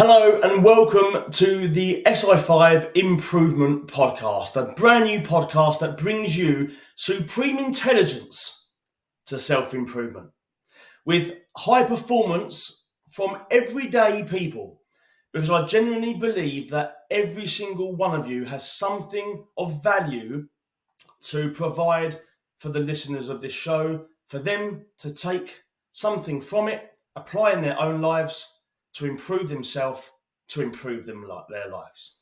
Hello and welcome to the SI5 Improvement Podcast, a brand new podcast that brings you supreme intelligence to self-improvement with high performance from everyday people, because I genuinely believe that every single one of you has something of value to provide for the listeners of this show, for them to take something from it, apply in their own lives, to improve themselves, to improve their lives.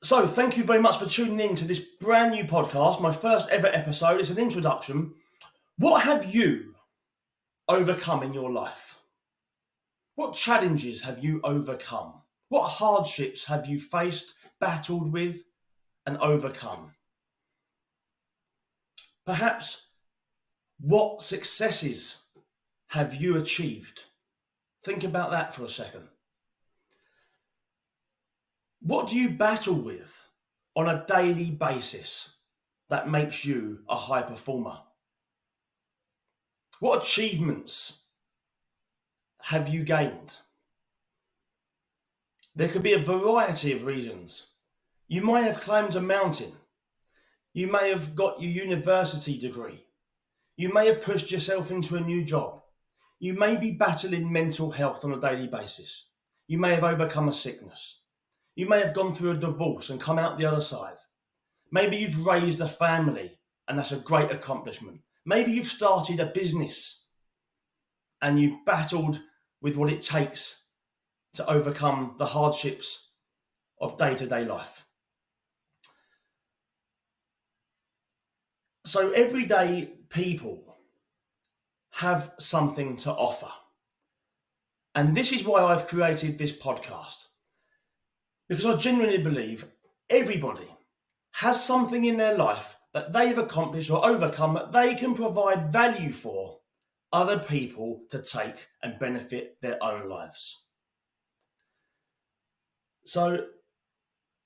So thank you very much for tuning in to this brand new podcast, my first ever episode. It's an introduction. What have you overcome in your life? What challenges have you overcome? What hardships have you faced, battled with, and overcome? Perhaps what successes have you achieved? Think about that for a second. What do you battle with on a daily basis that makes you a high performer? What achievements have you gained? There could be a variety of reasons. You may have climbed a mountain. You may have got your university degree. You may have pushed yourself into a new job. You may be battling mental health on a daily basis. You may have overcome a sickness. You may have gone through a divorce and come out the other side. Maybe you've raised a family and that's a great accomplishment. Maybe you've started a business and you've battled with what it takes to overcome the hardships of day-to-day life. So everyday people have something to offer. And this is why I've created this podcast. Because I genuinely believe everybody has something in their life that they've accomplished or overcome that they can provide value for other people to take and benefit their own lives. So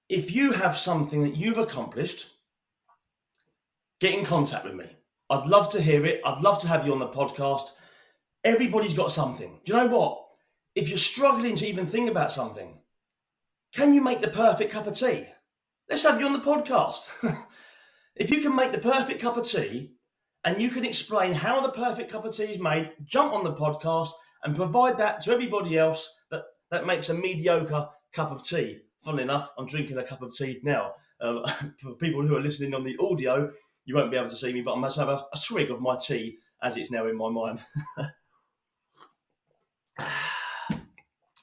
if you have something that you've accomplished, get in contact with me. I'd love to hear it. I'd love to have you on the podcast. Everybody's got something. Do you know what? If you're struggling to even think about something, can you make the perfect cup of tea? Let's have you on the podcast. If you can make the perfect cup of tea and you can explain how the perfect cup of tea is made, jump on the podcast and provide that to everybody else that makes a mediocre cup of tea. Funnily enough, I'm drinking a cup of tea now. For people who are listening on the audio, you won't be able to see me, but I must have a swig of my tea as it's now in my mind.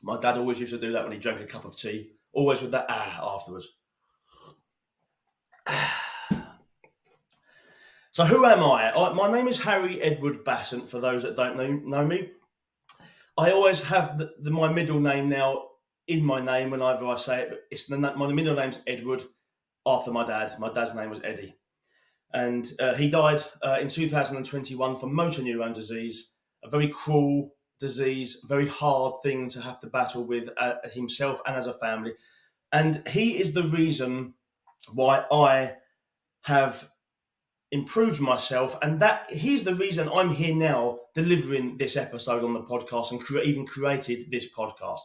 My dad always used to do that when he drank a cup of tea, always with that afterwards. So who am I? My name is Harry Edward Bassant, for those that don't know me. I always have my middle name now in my name whenever I say it, but my middle name's Edward, after my dad. My dad's name was Eddie. And he died in 2021 from motor neurone disease, a very cruel disease, very hard thing to have to battle with himself and as a family. And he is the reason why I have improved myself, and that he's the reason I'm here now delivering this episode on the podcast and even created this podcast.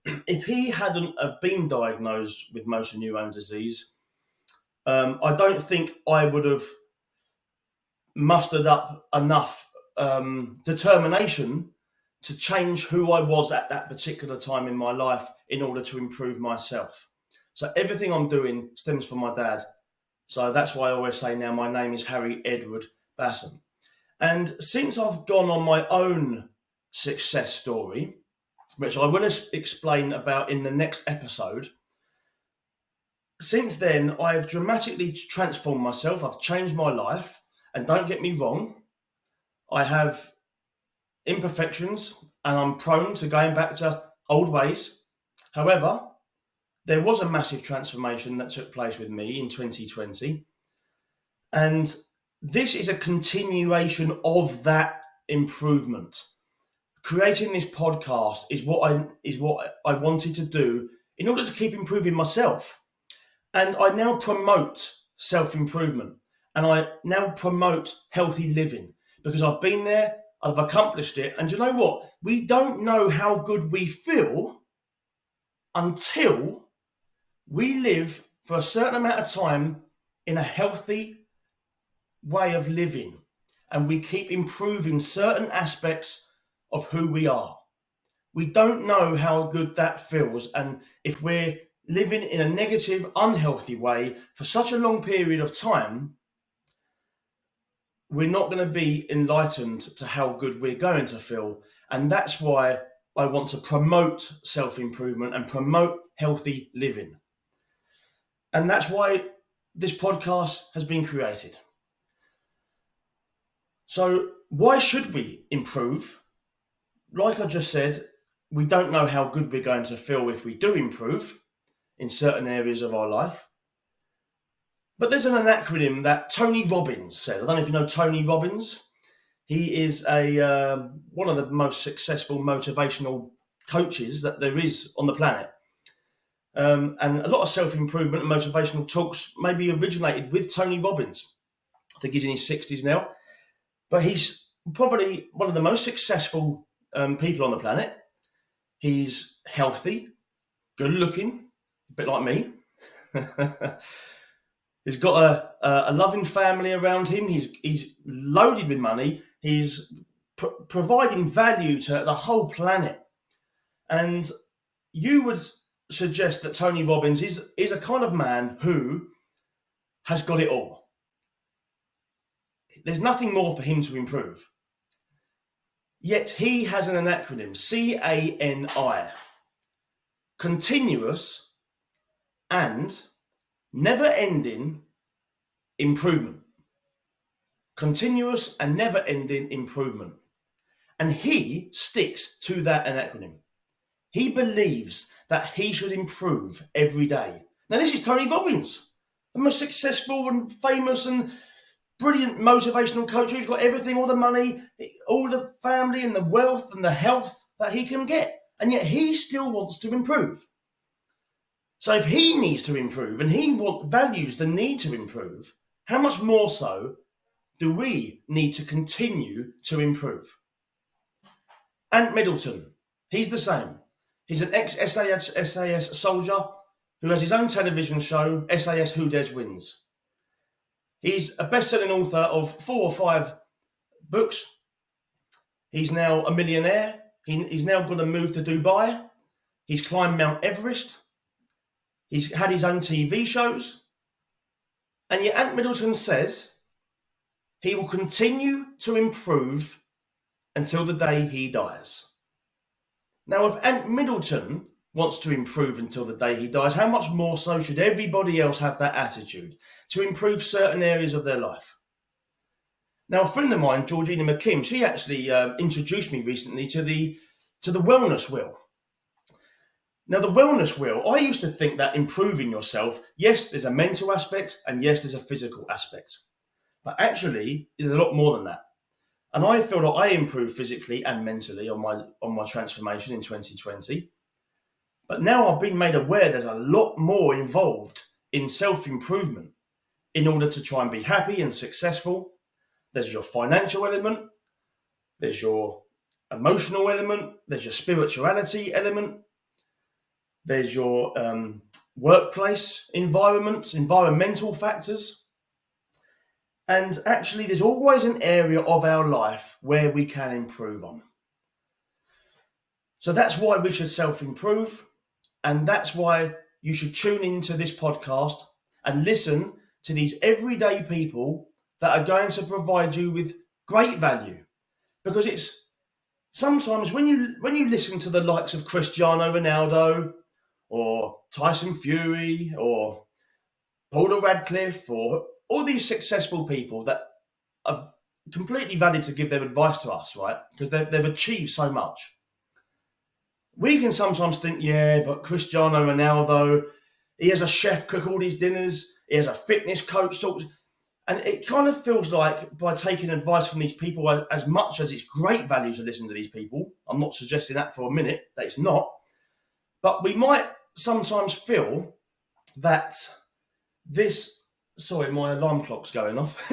If he hadn't have been diagnosed with motor neurone disease, I don't think I would have mustered up enough determination to change who I was at that particular time in my life in order to improve myself. So everything I'm doing stems from my dad. So that's why I always say now my name is Harry Edward Bassant. And since I've gone on my own success story, which I will explain about in the next episode, since then I've dramatically transformed myself. I've changed my life. And don't get me wrong, I have imperfections and I'm prone to going back to old ways. However, there was a massive transformation that took place with me in 2020. And this is a continuation of that improvement. Creating this podcast is what I wanted to do in order to keep improving myself. And I now promote self-improvement and I now promote healthy living because I've been there, I've accomplished it. And you know what? We don't know how good we feel until we live for a certain amount of time in a healthy way of living, and we keep improving certain aspects of who we are. We don't know how good that feels, and if we're living in a negative, unhealthy way for such a long period of time, we're not going to be enlightened to how good we're going to feel. And that's why I want to promote self-improvement and promote healthy living. And that's why this podcast has been created. So why should we improve? Like I just said, we don't know how good we're going to feel if we do improve in certain areas of our life. But there's an acronym that Tony Robbins said. I don't know if you know Tony Robbins. He is one of the most successful motivational coaches that there is on the planet. And a lot of self-improvement and motivational talks maybe originated with Tony Robbins. I think he's in his 60s now. But he's probably one of the most successful people on the planet. He's healthy, good looking, a bit like me. He's got a loving family around him. He's loaded with money. He's providing value to the whole planet. And you would suggest that Tony Robbins is a kind of man who has got it all. There's nothing more for him to improve. Yet he has an acronym, CANI, continuous and never-ending improvement. Continuous and never-ending improvement. And he sticks to that acronym. He believes that he should improve every day. Now, this is Tony Robbins, the most successful and famous and brilliant motivational coach who's got everything, all the money, all the family and the wealth and the health that he can get. And yet he still wants to improve. So if he needs to improve and he values the need to improve, how much more so do we need to continue to improve? Ant Middleton, he's the same. He's an ex-SAS soldier who has his own television show, SAS Who Dares Wins. He's a best-selling author of 4 or 5 books. He's now a millionaire. He's now going to move to Dubai. He's climbed Mount Everest. He's had his own TV shows. And yet Ant Middleton says he will continue to improve until the day he dies. Now, if Ant Middleton wants to improve until the day he dies, how much more so should everybody else have that attitude to improve certain areas of their life? Now, a friend of mine, Georgina McKim, she actually introduced me recently to the wellness wheel. Now, the wellness wheel, I used to think that improving yourself, yes, there's a mental aspect and yes, there's a physical aspect. But actually, there's a lot more than that. And I feel that I improved physically and mentally on my transformation in 2020. But now I've been made aware there's a lot more involved in self-improvement in order to try and be happy and successful. There's your financial element, there's your emotional element, there's your spirituality element, there's your workplace environment, environmental factors. And actually, there's always an area of our life where we can improve on. So that's why we should self-improve. And that's why you should tune into this podcast and listen to these everyday people that are going to provide you with great value. Because it's sometimes when you listen to the likes of Cristiano Ronaldo or Tyson Fury or Paula Radcliffe or all these successful people that are completely valid to give their advice to us, right? Because they've achieved so much. We can sometimes think, yeah, but Cristiano Ronaldo, he has a chef cook all his dinners, he has a fitness coach, and it kind of feels like by taking advice from these people, as much as it's great value to listen to these people, I'm not suggesting that for a minute, that it's not, but we might sometimes feel that sorry, my alarm clock's going off.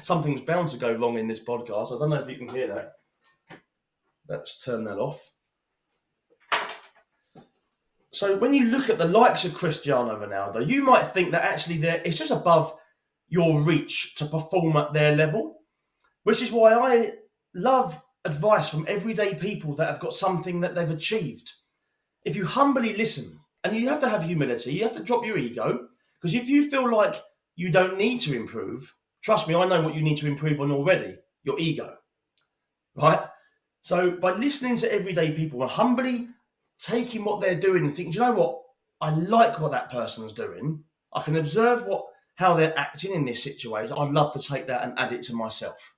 Something's bound to go wrong in this podcast. I don't know if you can hear that. let's turn that off. So when you look at the likes of Cristiano Ronaldo, you might think that actually it's just above your reach to perform at their level, which is why I love advice from everyday people that have got something that they've achieved. If you humbly listen, and you have to have humility, you have to drop your ego, because if you feel like you don't need to improve, trust me, I know what you need to improve on already, your ego, right? So by listening to everyday people and humbly taking what they're doing and thinking, do you know what? I like what that person's doing. I can observe how they're acting in this situation. I'd love to take that and add it to myself.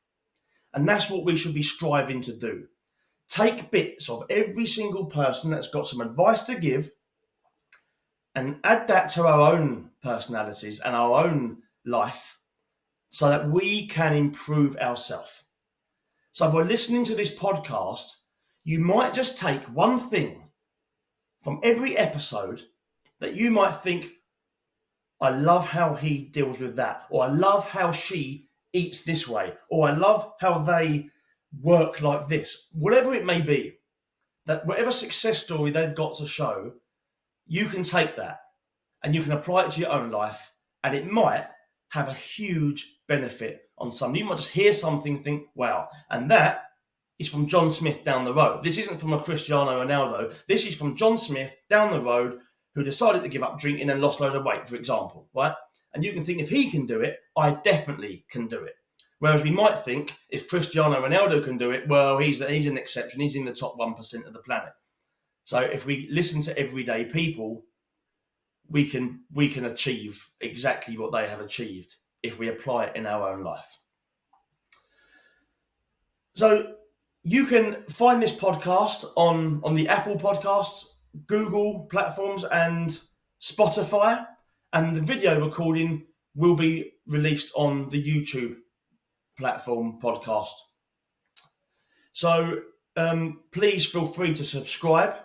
And that's what we should be striving to do. Take bits of every single person that's got some advice to give and add that to our own personalities and our own life so that we can improve ourselves. So by listening to this podcast, you might just take one thing from every episode that you might think, I love how he deals with that, or I love how she eats this way, or I love how they work like this. Whatever it may be, that whatever success story they've got to show, you can take that and you can apply it to your own life, and it might have a huge benefit on somebody. You might just hear something and think, wow. And that is from John Smith down the road. This isn't from a Cristiano Ronaldo. This is from John Smith down the road who decided to give up drinking and lost loads of weight, for example, right? And you can think, if he can do it, I definitely can do it. Whereas we might think, if Cristiano Ronaldo can do it, well, he's an exception. He's in the top 1% of the planet. So if we listen to everyday people, we can achieve exactly what they have achieved if we apply it in our own life. So you can find this podcast on the Apple Podcasts, Google platforms and Spotify, and the video recording will be released on the YouTube platform podcast. So please feel free to subscribe.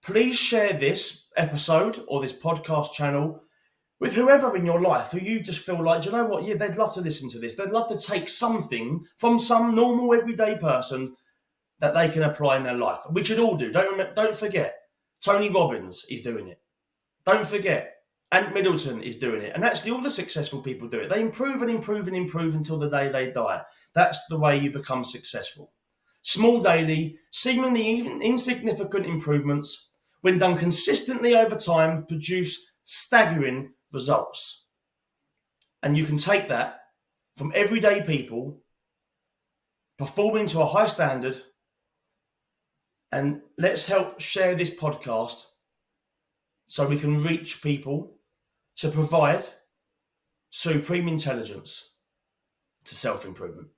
Please share this episode or this podcast channel with whoever in your life who you just feel like, do you know what? Yeah, they'd love to listen to this. They'd love to take something from some normal everyday person that they can apply in their life. We should all do. Don't forget, Tony Robbins is doing it. Don't forget, Ant Middleton is doing it. And actually all the successful people do it. They improve and improve and improve until the day they die. That's the way you become successful. Small daily, seemingly even insignificant improvements, when done consistently over time, produce staggering results. And you can take that from everyday people performing to a high standard. And let's help share this podcast so we can reach people to provide supreme intelligence to self-improvement.